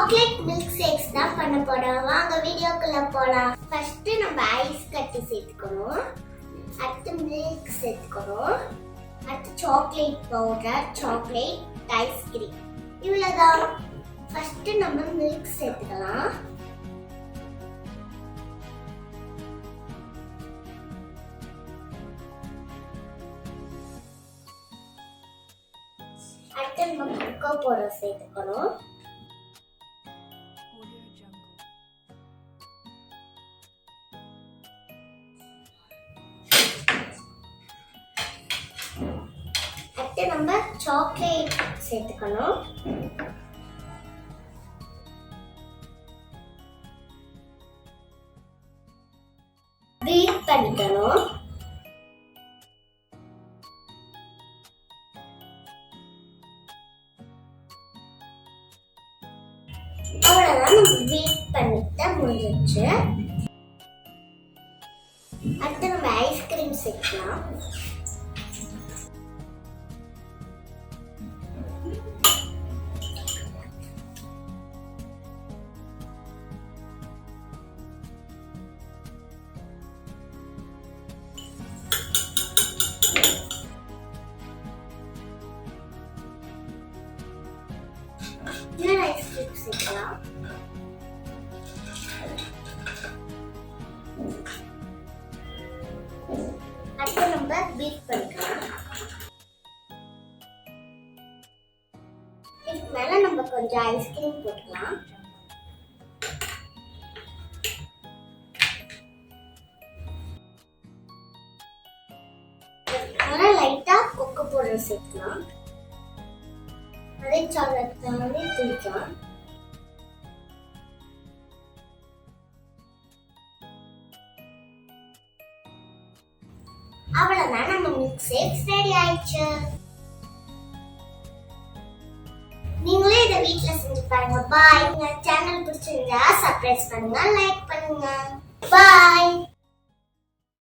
Chocolate milk shakes தான் பண்ண போறோம். வாங்க வீடியோக்குள்ள போலாம். ஃபர்ஸ்ட் நம்ம ஐஸ் கட்டி சேர்த்துக்கணும். அடுத்து மில்க் சேர்த்துக்கணும். அடுத்து சாக்லேட் பவுடர், சாக்லேட் ஐஸ்கிரீம். இவ்வளவுதான். ஃபர்ஸ்ட் நம்ம மில்க் சேர்த்துக்கலாம். அடுத்து நம்ம கொக்கோ பவுடர் சேர்த்துக்கணும். அடுத்து நம்ம சாக்லேட் சேர்த்துக்கணும். பீட் பண்ணிக்கணும். அவ்வளவுதான், நம்ம பீட் பண்ணிட்டு முடிஞ்சிச்சு. அடுத்து நம்ம ஐஸ்கிரீம் சேர்க்கலாம். இன்னொரு ஐஸ்கிரீம் சேர்க்கலாம். அடுத்து நம்ம பீட் பண்ணிக்கலாம். இதுக்கு மேல நம்ம கொஞ்சம் ஐஸ்கிரீம் போட்டுக்கலாம். லைட்டா கொக்கோ பவுடர் சேர்க்கலாம். அதே சாக்லேட் தூக்கலாம். அவ்வளவுதான், நம்ம மில்க் ஷேக்ஸ் ரெடி ஆயிடுச்சு. நீங்களே இதை வீட்ல செஞ்சு பாருங்க. பாய். இந்த சேனல் பிடிச்சிருந்தா சப்ஸ்கிரைப் பண்ணுங்க, லைக் பண்ணுங்க. பாய்.